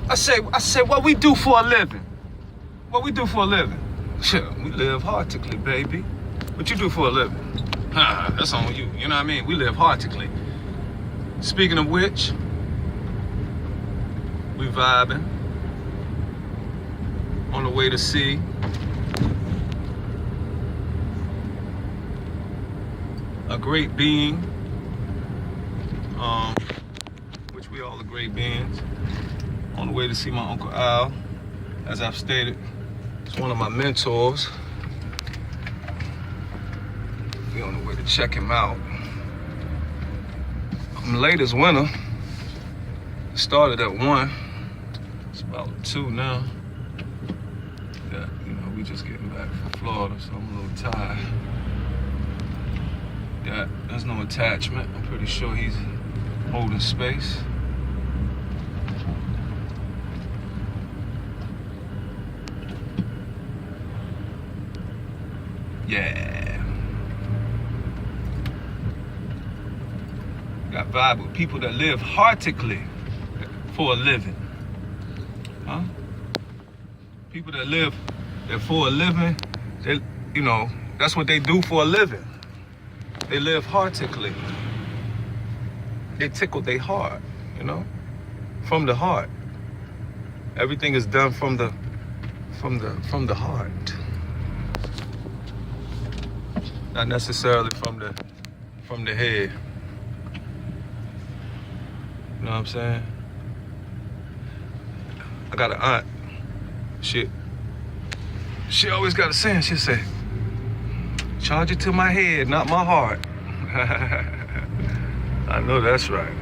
I say, what we do for a living? What we do for a living? Sure, we live Heartickly, baby. What you do for a living? That's on you. You know what I mean? We live Heartickly. Speaking of which, we vibing on the way to see a great being, which we all are great beings. On the way to see my Uncle Al, as I've stated, he's one of my mentors. We on the way to check him out. I'm late as winter. Started at 1. It's about 2 now. Yeah, you know, we just getting back from Florida, so I'm a little tired. Yeah, there's no attachment. I'm pretty sure he's holding space. Yeah. Got vibe with people that live Heartickly for a living. Huh? People that live there for a living, they, you know, that's what they do for a living. They live Heartickly. They tickle their heart, you know? From the heart. Everything is done from the heart. Not necessarily from the head. You know what I'm saying? I got an aunt. She always got a saying. She say, charge it to my head, not my heart. I know that's right.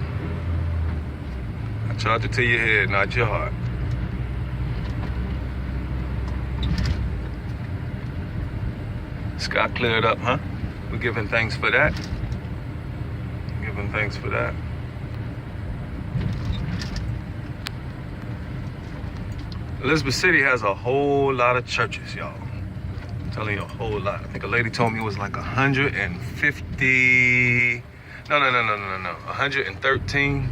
I charge it to your head, not your heart. Sky cleared up, huh? We're giving thanks for that. Giving thanks for that. Elizabeth City has a whole lot of churches, y'all. I'm telling you, a whole lot. I think a lady told me it was like 150. No. 113.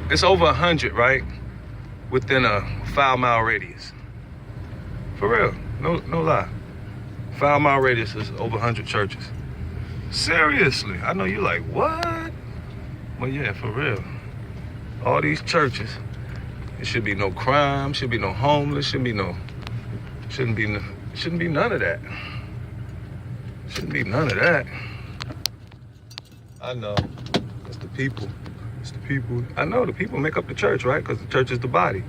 It's over 100, right? Within a 5-mile radius. For real, no lie. 5-mile radius is over 100 churches. Seriously, I know you like, what? Well, yeah, for real. All these churches. There should be no crime, should be no homeless, shouldn't be none of that. Shouldn't be none of that. I know, it's the people. I know the people make up the church, right? Because the church is the body.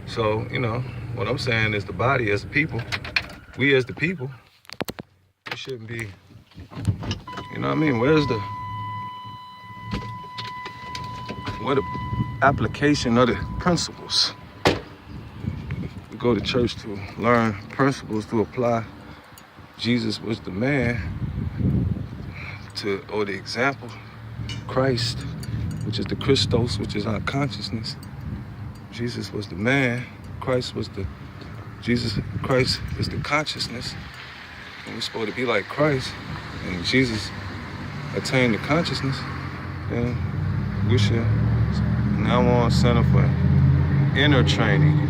So, you know, what I'm saying is the body as the people. We as the people, we shouldn't be, you know what I mean? Where the application of the principles? We go to church to learn principles to apply. Jesus was the man or the example. Christ, which is the Christos, which is our consciousness. Jesus was the man. Christ is the consciousness. And we're supposed to be like Christ. And Jesus attained the consciousness. Then we should now on Center for Inner Training.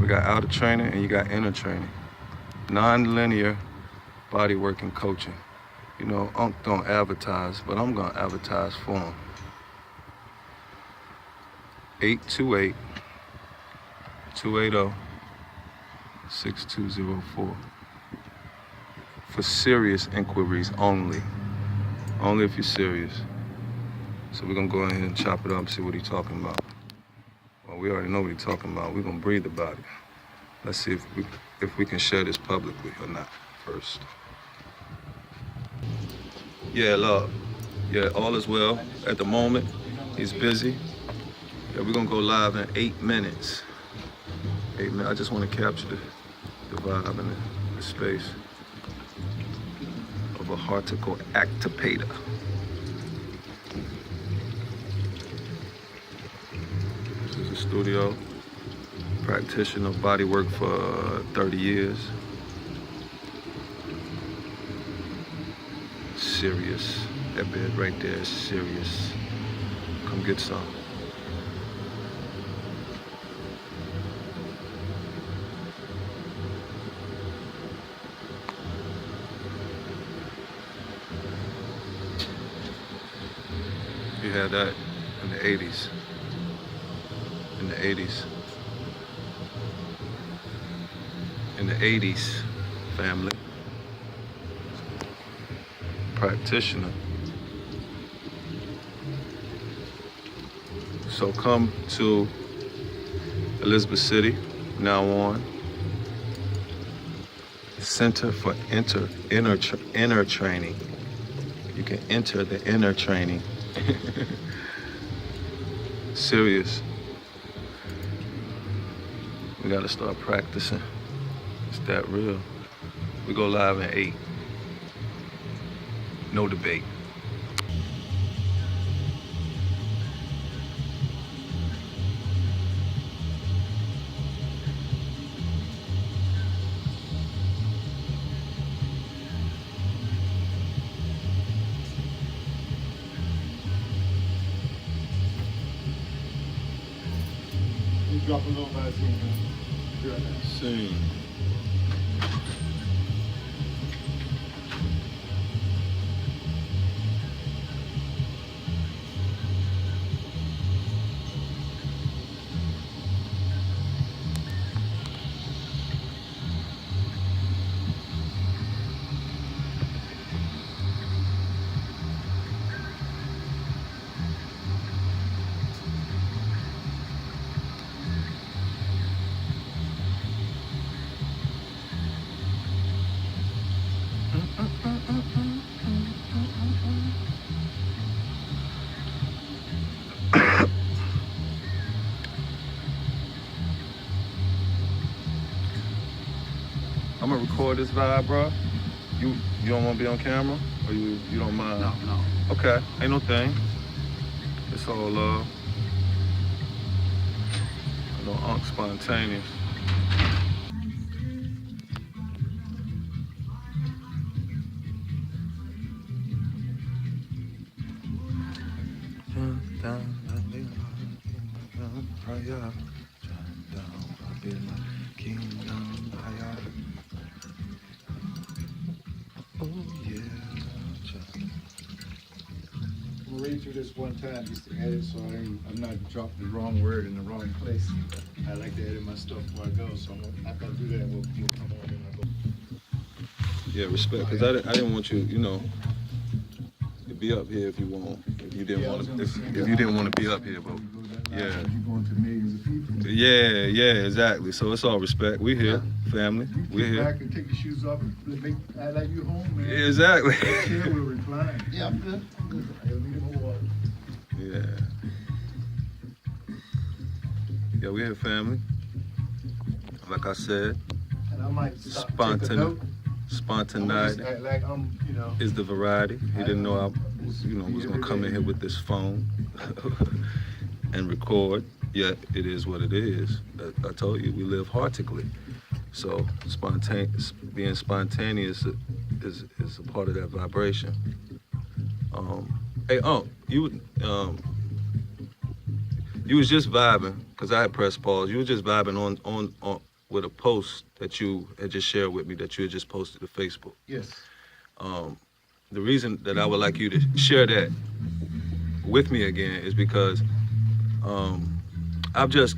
We got outer training and you got inner training. Non-linear body work and coaching. You know, Unc don't advertise, but I'm gonna advertise for him. 828-280-6204. For serious inquiries only. Only if you're serious. So we're gonna go ahead and chop it up and see what he's talking about. Well, we already know what he's talking about. We're gonna breathe about it. Let's see if we can share this publicly or not first. Yeah, love. Yeah, all is well. At the moment, he's busy. Yeah, we're gonna go live in 8 minutes. 8 minutes. I just want to capture the vibe and the space of a Heartickly activator. This is a studio. Practitioner of body work for 30 years. Serious. That bed right there is serious. Come get some. had that in the 80s. In the 80s. In the 80s, family. Practitioner. So come to Elizabeth City, now on. Center for inner training. You can enter the inner training. Serious. We gotta start practicing. It's that real. We go live in 8. No debate. Drop a little Vaseline, man. Sing. I'm gonna record this vibe, bro. You don't wanna be on camera? Or you don't mind? No. Okay, ain't no thing. It's all love. No unk spontaneous. Oh yeah. I'm gonna read through this one time just to edit so I'm not dropping the wrong word in the wrong place. I like to edit my stuff before I go, so I'm not gonna do that. We'll come on and I'll go. Yeah, respect, because I didn't want you, to be up here if you want. If you didn't want to, if you didn't want to be up here, but yeah. You're going to millions of people. Yeah, exactly. So it's all respect. We here, family. We Kick here. back and take your shoes off and act like you home, man. Yeah, exactly. Chair will recline. Yeah, I'm good. I gotta need more water. Yeah, we here, family. Like I said, And I might stop, take a note. spontaneity Act like I'm, is the variety. He didn't know I was gonna come in here with this phone and record. Yet it is what it is. I told you we live heartickly. So being spontaneous is a part of that vibration. Hey, you was just vibing because I had pressed pause. You was just vibing on with a post that you had just shared with me that you had just posted to Facebook. Yes. The reason that I would like you to share that with me again is because I've just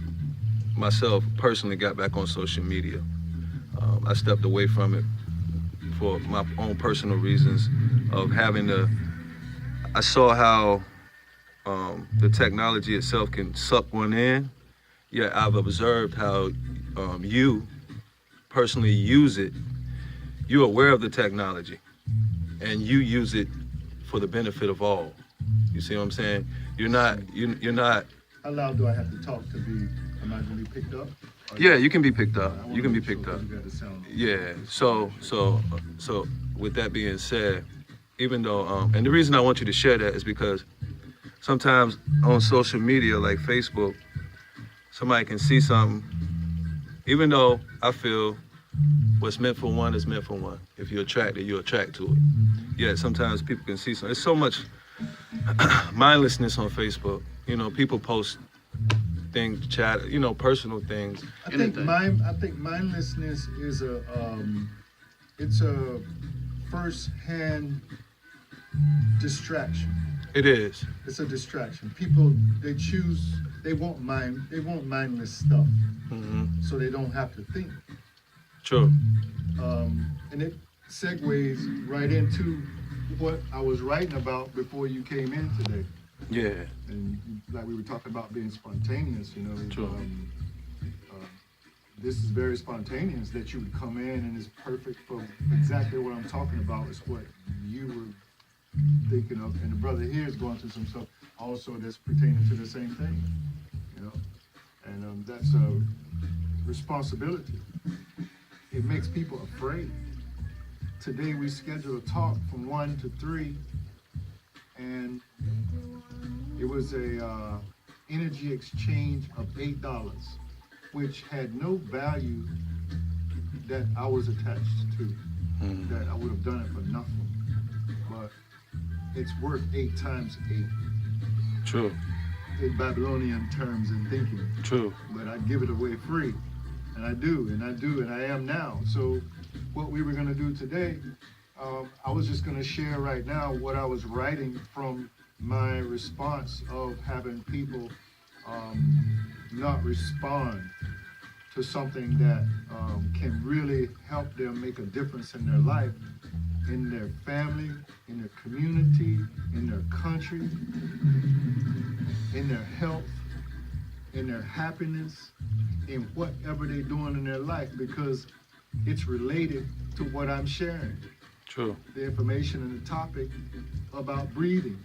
myself personally got back on social media. I stepped away from it for my own personal reasons of I saw how the technology itself can suck one in. Yet I've observed how you personally use it. You're aware of the technology and you use it for the benefit of all. You see what I'm saying? You're not. How loud do I have to talk to be? Am I gonna be picked up? Yeah, you can be picked up. You can be picked up. You got the sound. Yeah. So with that being said, even though and the reason I want you to share that is because sometimes on social media like Facebook, somebody can see something. Even though I feel what's meant for one is meant for one. If you're attracted, you attract to it. Yeah, sometimes people can see something. There's so much mindlessness on Facebook. People post things, chat, personal things. I think mindlessness is it's a first-hand distraction. It is. It's a distraction. People, they won't mindless stuff, so they don't have to think. True. And it segues right into what I was writing about before you came in today. Yeah. And like we were talking about being spontaneous, you know. True. This is very spontaneous that you would come in, and it's perfect for exactly what I'm talking about. Is what you were thinking of, and the brother here is going through some stuff also that's pertaining to the same thing, you know. And that's a responsibility. It makes people afraid. Today we scheduled a talk from 1 to 3, and it was a energy exchange of $8, which had no value that I was attached to, that I would have done it for nothing. But it's worth 8 times 8. True. In Babylonian terms and thinking. True. But I'd give it away free. And I do, and I am now. So what we were gonna do today, I was just gonna share right now what I was writing from my response of having people not respond to something that can really help them make a difference in their life, in their family, in their community, in their country, in their health, in their happiness, in whatever they're doing in their life, because it's related to what I'm sharing. True. The information and the topic about breathing,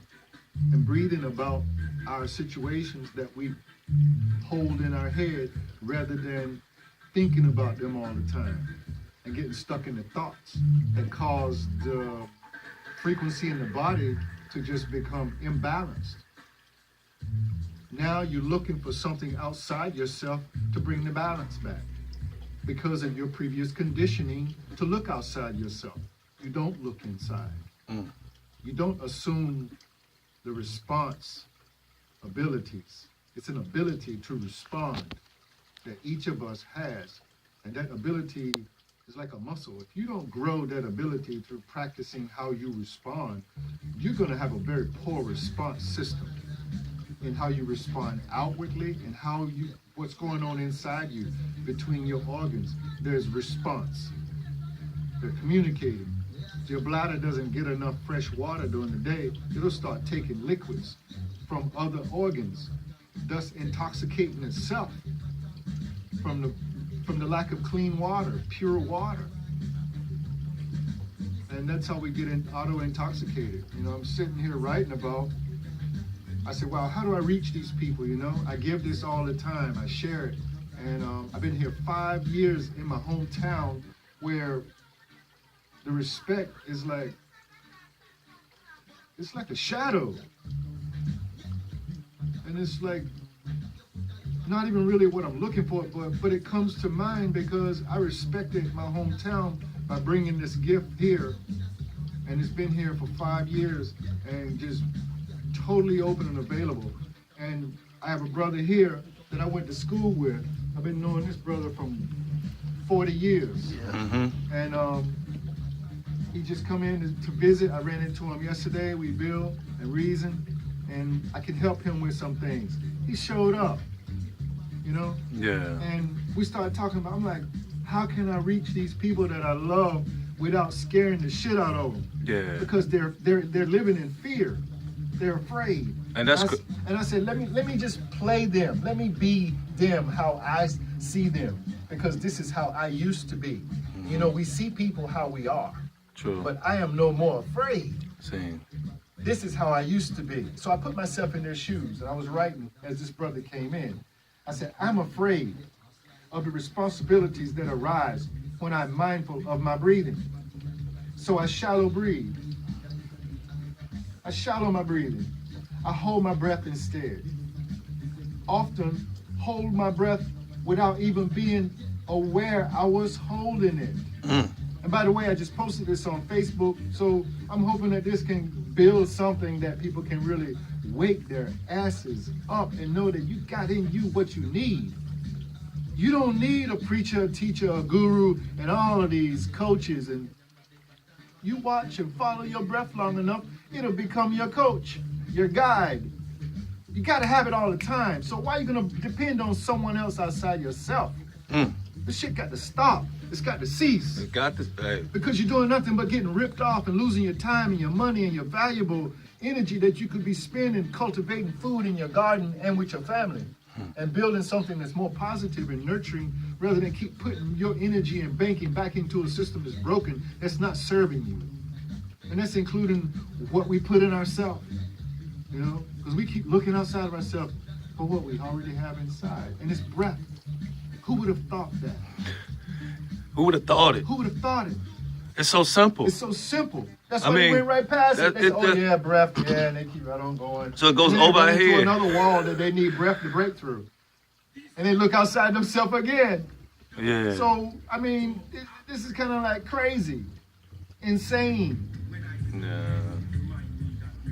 and breathing about our situations that we hold in our head rather than thinking about them all the time and getting stuck in the thoughts that cause the frequency in the body to just become imbalanced. Now you're looking for something outside yourself to bring the balance back because of your previous conditioning to look outside yourself. You don't look inside. You don't assume the response abilities. It's an ability to respond that each of us has. And that ability is like a muscle. If you don't grow that ability through practicing how you respond, you're going to have a very poor response system in how you respond outwardly and what's going on inside you between your organs. There's response. They're communicating. If your bladder doesn't get enough fresh water during the day, it'll start taking liquids from other organs, thus intoxicating itself from the lack of clean water, pure water. And that's how we get auto-intoxicated. You know, I'm sitting here writing about, I said, wow, how do I reach these people, you know? I give this all the time, I share it. And I've been here 5 years in my hometown where the respect is like, it's like a shadow. And it's like, not even really what I'm looking for, but it comes to mind because I respected my hometown by bringing this gift here. And it's been here for 5 years and just totally open and available. And I have a brother here that I went to school with. I've been knowing this brother from 40 years. And he just come in to visit. I ran into him yesterday. We build and reason, and I could help him with some things. He showed up, you know? Yeah. And we started talking about, I'm like, how can I reach these people that I love without scaring the shit out of them? Yeah. Because they're living in fear. They're afraid. And that's and I said, let me just play them. Let me be them how I see them, because this is how I used to be. You know, we see people how we are. True. But I am no more afraid. Same. This is how I used to be. So I put myself in their shoes, and I was writing as this brother came in. I said, I'm afraid of the responsibilities that arise when I'm mindful of my breathing. So I shallow breathe. I shallow my breathing. I hold my breath instead. Often hold my breath without even being aware I was holding it. And by the way, I just posted this on Facebook, so I'm hoping that this can build something that people can really wake their asses up and know that you got in you what you need. You don't need a preacher, a teacher, a guru, and all of these coaches. And you watch and follow your breath long enough, it'll become your coach, your guide. You got to have it all the time. So why are you going to depend on someone else outside yourself? This shit got to stop. It's got to cease. It got to, hey. Because you're doing nothing but getting ripped off and losing your time and your money and your valuable energy that you could be spending cultivating food in your garden and with your family and building something that's more positive and nurturing rather than keep putting your energy and banking back into a system that's broken, that's not serving you. And that's including what we put in ourselves, you know, because we keep looking outside of ourselves for what we already have inside. And it's breath. Who would have thought that? Who would have thought it? Who would have thought it? It's so simple. It's so simple. That's why they went right past it. They said, yeah, breath, yeah, and they keep right on going. So it goes over our head. To another wall that they need breath to break through. And they look outside themselves again. Yeah. So, I mean, this is kind of like crazy, insane. Yeah.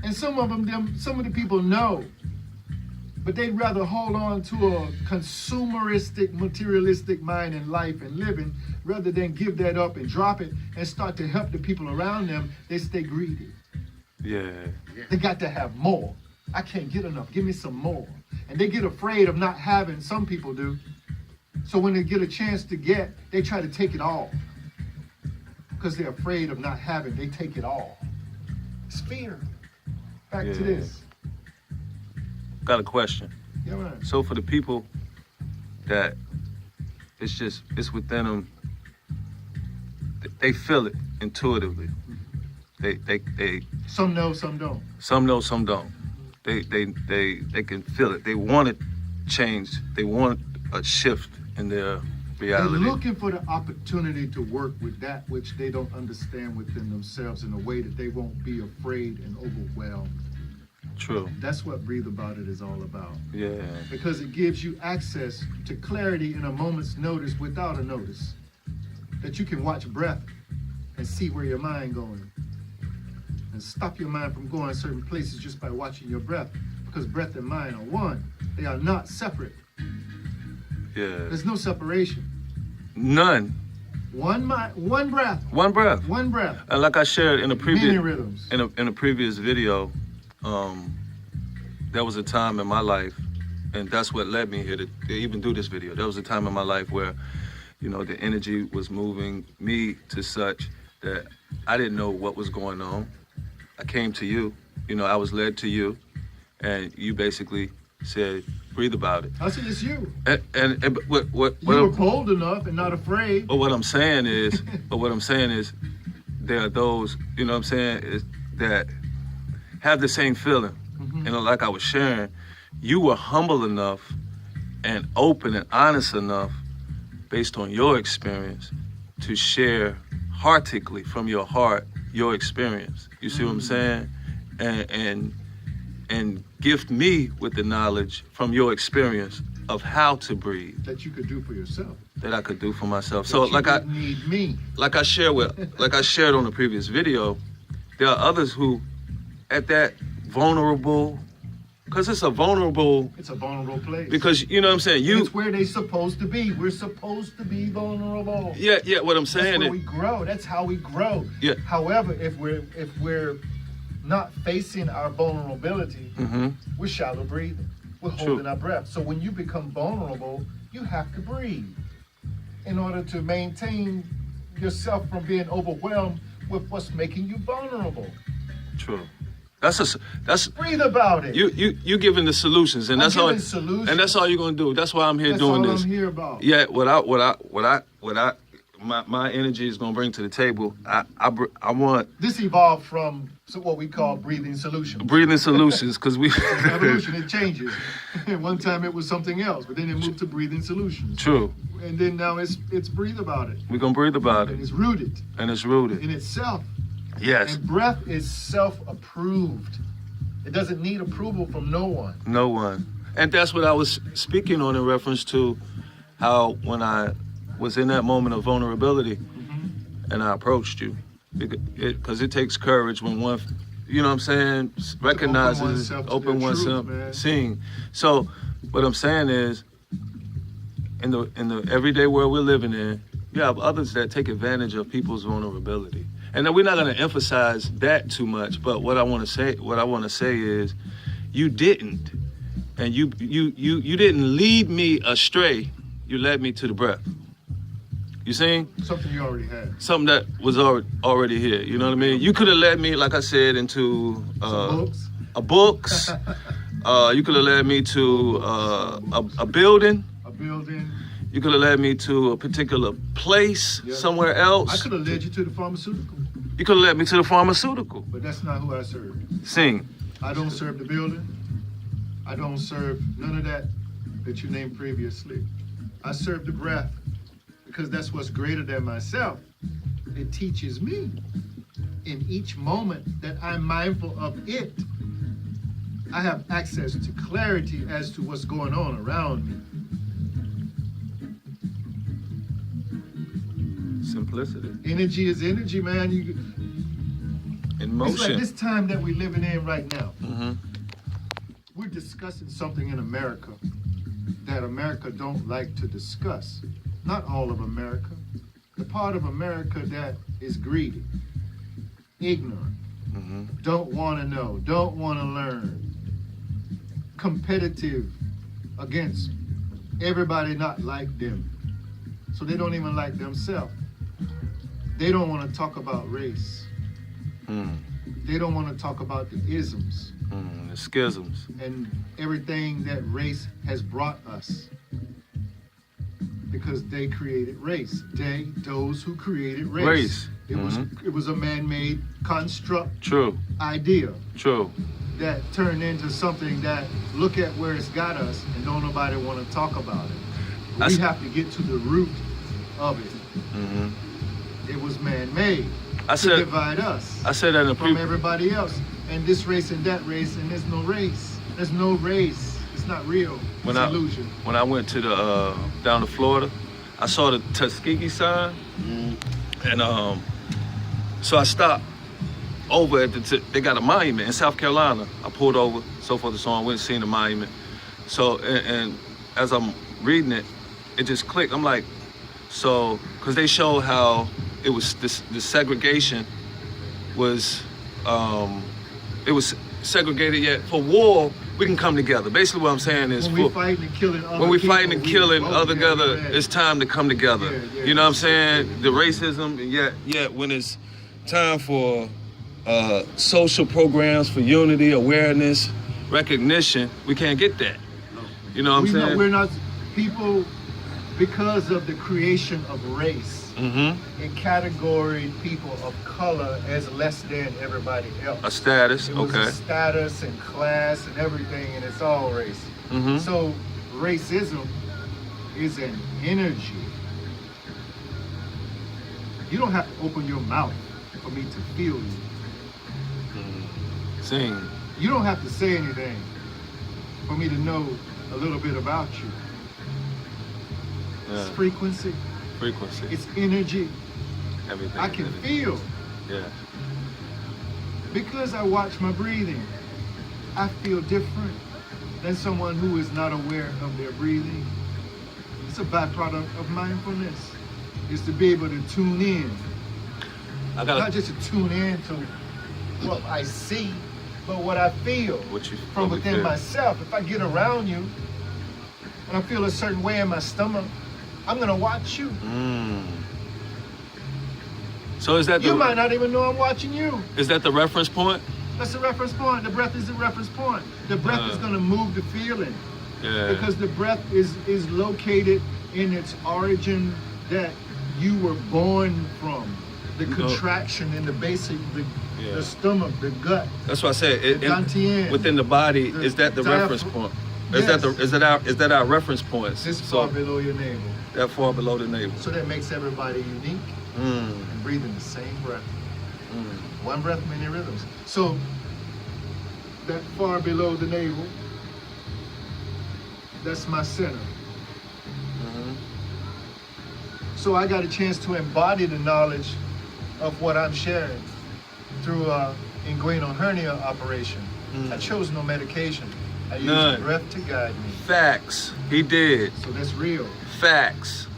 And some of the people know, but they'd rather hold on to a consumeristic, materialistic mind in life and living rather than give that up and drop it and start to help the people around them. They stay greedy. Yeah. They got to have more. I can't get enough. Give me some more. And they get afraid of not having. Some people do. So when they get a chance to get, they try to take it all. Because they're afraid of not having. They take it all. It's fear. Back to this. Got a question. Yeah, man. So for the people that it's within them, they feel it intuitively. They some know, some don't. Some know, some don't. They can feel it. They want it changed. They want a shift in their reality. They're looking for the opportunity to work with that which they don't understand within themselves in a way that they won't be afraid and overwhelmed. True. That's what Breathe About It is all about. Yeah. Because it gives you access to clarity in a moment's notice without a notice. That you can watch breath and see where your mind going. And stop your mind from going certain places just by watching your breath. Because breath and mind are one. They are not separate. Yeah. There's no separation. None. One mind, one breath. One breath. One breath. And like I shared in a previous Many rhythms. in a previous video, there was a time in my life, and that's what led me here to even do this video. There was a time in my life where, you know, the energy was moving me to such that I didn't know what was going on. I came to you, you know, I was led to you, and you basically said, breathe about it. I said, it's you. And what you were bold enough and not afraid. But what I'm saying is, there are those, you know what I'm saying, is that have the same feeling. Mm-hmm. And like I was sharing, you were humble enough and open and honest enough based on your experience to share heartickly from your heart your experience. You see what I'm saying? And gift me with the knowledge from your experience of how to breathe. That you could do for yourself. That I could do for myself. That So you like I need me. like I shared on the previous video, there are others who at that vulnerable, because it's a vulnerable place. Because you know what I'm saying? It's where they supposed to be. We're supposed to be vulnerable. Yeah, what I'm saying That's where we grow. That's how we grow. Yeah. However, if we're not facing our vulnerability, we're shallow breathing. We're holding our breath. So when you become vulnerable, you have to breathe in order to maintain yourself from being overwhelmed with what's making you vulnerable. True. That's breathe about it. You giving the solutions, and that's all. Solutions. And that's all you're gonna do. That's why I'm here doing this. That's all I'm here about. Yeah. My energy is gonna bring to the table. I want this evolved from what we call breathing solutions. Breathing solutions, because we evolution, it changes. One time it was something else, but then it moved to breathing solutions. True. And then now it's breathe about it. We're gonna breathe about it. And it's rooted. In itself. Yes. And breath is self-approved. It doesn't need approval from no one. No one. And that's what I was speaking on in reference to how when I was in that moment of vulnerability and I approached you, because it takes courage when one, you know what I'm saying, recognizes, open oneself, seeing. So what I'm saying is, in the everyday world we're living in, you have others that take advantage of people's vulnerability. And then we're not going to emphasize that too much. But what I want to say is, you didn't, and you didn't lead me astray. You led me to the breath. You see? Something you already had. Something that was already here. You know what I mean? You could have led me, like I said, into Books. Books. You could have led me to a building. A building. You could have led me to a particular place somewhere else. I could have led you to the pharmaceutical. You could have led me to the pharmaceutical. But that's not who I serve. Sing. I don't serve the building. I don't serve none of that you named previously. I serve the breath because that's what's greater than myself. It teaches me in each moment that I'm mindful of it. I have access to clarity as to what's going on around me. Simplicity. Energy is energy, man. In motion. It's like this time that we're living in right now. Mm-hmm. We're discussing something in America that America don't like to discuss. Not all of America. The part of America that is greedy, ignorant, don't want to know, don't want to learn, competitive against everybody not like them. So they don't even like themselves. They don't want to talk about race. They don't want to talk about the isms. The schisms. And everything that race has brought us. Because they created race. Those who created race. It was a man-made construct. True. Idea. True. That turned into something that look at where it's got us and don't nobody want to talk about it. We have to get to the root of it. It was man-made to divide us. I said that from everybody else. And this race and that race, and there's no race. There's no race. It's not real. It's an illusion. When I went to the down to Florida, I saw the Tuskegee sign, and so I stopped over at they got a monument in South Carolina. I pulled over, so forth and so on. Went and seen the monument. So and as I'm reading it, it just clicked. I'm like, so because they showed how it was the segregation was. It was segregated, yet for war, we can come together. Basically what I'm saying is when we're fighting and killing other when we're people, fighting and killing other together, it's time to come together. You know what I'm saying? The racism, and yet when it's time for social programs for unity, awareness, recognition, we can't get that. You know what I'm saying? We're not people because of the creation of race. It categorized people of color as less than everybody else. A status, it was a status and class and everything, and it's all race. So racism is an energy. You don't have to open your mouth for me to feel you. Sing. You don't have to say anything for me to know a little bit about you. It's frequency. It's energy. Everything. I can feel. Yeah. Because I watch my breathing, I feel different than someone who is not aware of their breathing. It's a byproduct of mindfulness. Is to be able to tune in. Not just to tune in to what I see, but what I feel from within myself. If I get around you and I feel a certain way in my stomach, I'm gonna watch you. So is that you might not even know I'm watching you. Is that the reference point? That's the reference point. The breath is the reference point. The breath is gonna move the feeling. Because the breath is located in its origin that you were born from. The contraction in the basic, the stomach, the gut. That's what I said. Within the body, is that the reference point? Is that our reference points? This far below your navel. That far below the navel. So that makes everybody unique and breathing the same breath. One breath, many rhythms. So that far below the navel, that's my center. So I got a chance to embody the knowledge of what I'm sharing through inguinal hernia operation. I chose no medication. I used breath to guide me. Facts. He did. So that's real. Facts.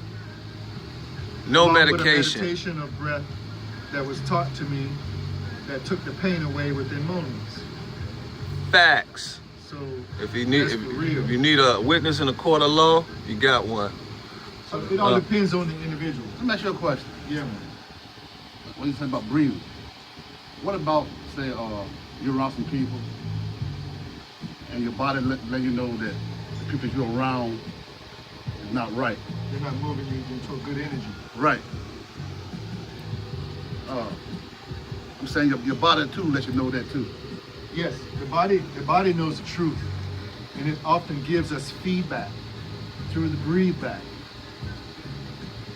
No medication. With a meditation of breath that was taught to me that took the pain away within moments. Facts. So If you need, that's for real. if you need a witness in a court of law, you got one. So it all depends on the individual. Let me ask you a question. Yeah, man. What you said about breathing? What about, say, you're around some people and your body let you know that the people you're around is not right? They're not moving you into a good energy. Right. I'm saying your body too lets you know that too. Yes, the body knows the truth, and it often gives us feedback through the breathe back.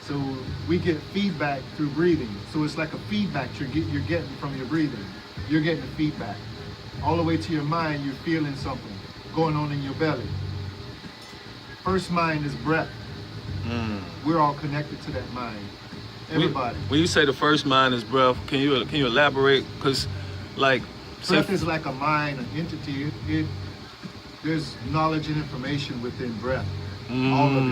So we get feedback through breathing. So it's like a feedback you're getting from your breathing. You're getting the feedback. All the way to your mind, you're feeling something going on in your belly. First mind is breath. We're all connected to that mind. Everybody. When you say the first mind is breath, can you elaborate? Because, like, Breath is like a mind, an entity. There's knowledge and information within breath. All of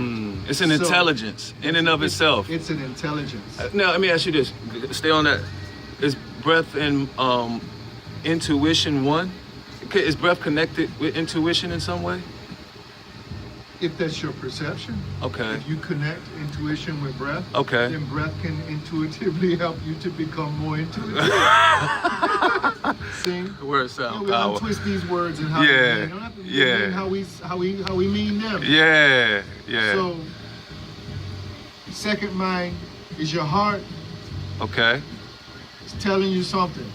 it. It's an intelligence in and of itself. It's an intelligence. Now, let me ask you this. Stay on that. Is breath and intuition one? Is breath connected with intuition in some way? If that's your perception, Okay. if you connect intuition with breath, Okay. then breath can intuitively help you to become more intuitive. See? The word sound we power. don't twist these words and how Yeah, we mean. Don't have to yeah. mean how we mean them. Yeah, yeah. So, second mind is your heart. Okay. It's telling you something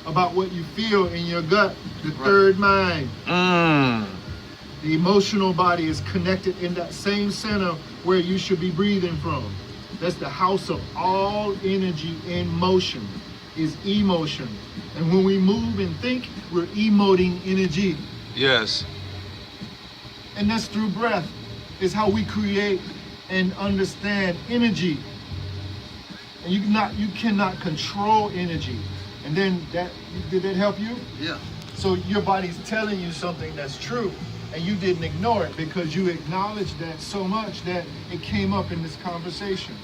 about what you feel in your gut. The third mind. The emotional body is connected in that same center where you should be breathing from. That's the house of all energy in motion, is emotion. And when we move and think, we're emoting energy. Yes. And that's through breath, is how we create and understand energy. And you cannot control energy. And then did that help you? Yeah. So your body's telling you something that's true, and you didn't ignore it because you acknowledged that so much that it came up in this conversation.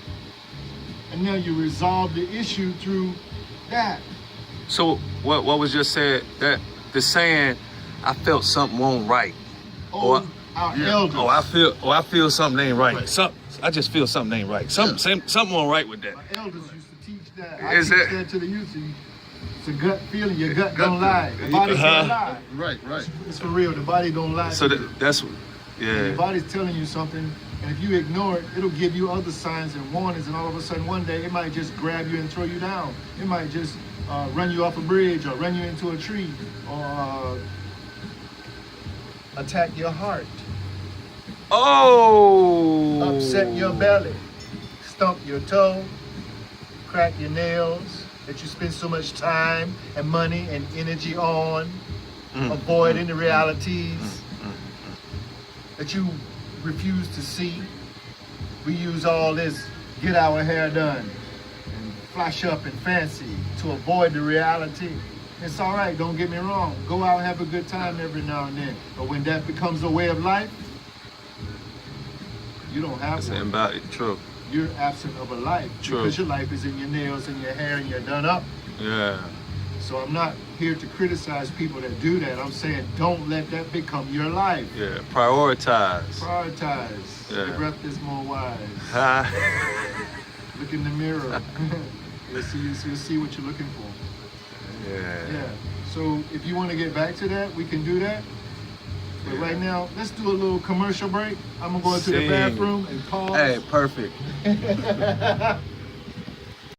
And now you resolve the issue through that. So what was just said, that the saying, I felt something won't right. Oh, Or- our Yeah. elders. I feel something ain't right. Right. I just feel something ain't right. Something wrong right with that. My elders used to teach that. Is I teach it? that to the youth. It's a gut feeling. Your gut don't lie. The body can't lie. Right. It's for real. The body don't lie. So to you. that's, Your yeah. body's telling you something, and if you ignore it, it'll give you other signs and warnings, and all of a sudden one day it might just grab you and throw you down. It might just run you off a bridge or run you into a tree or attack your heart, Oh. upset your belly, stump your toe, crack your nails that you spend so much time and money and energy on, avoiding the realities that you refuse to see. We use all this get our hair done and flash up and fancy to avoid the reality. It's all right, don't get me wrong. Go out and have a good time every now and then. But when that becomes a way of life, you don't have That's one. embodied. True. You're absent of a life. True. Because your life is in your nails and your hair and you're done up. Yeah. So I'm not here to criticize people that do that. I'm saying don't let that become your life. Yeah. Prioritize. Prioritize. Yeah. Your breath is more wise. Ha. Look in the mirror. You'll see what you're looking for. Yeah. So if you want to get back to that, we can do that. But Yeah. right now, let's do a little commercial break. I'm gonna go into the Sing. bathroom and pause. Hey, perfect.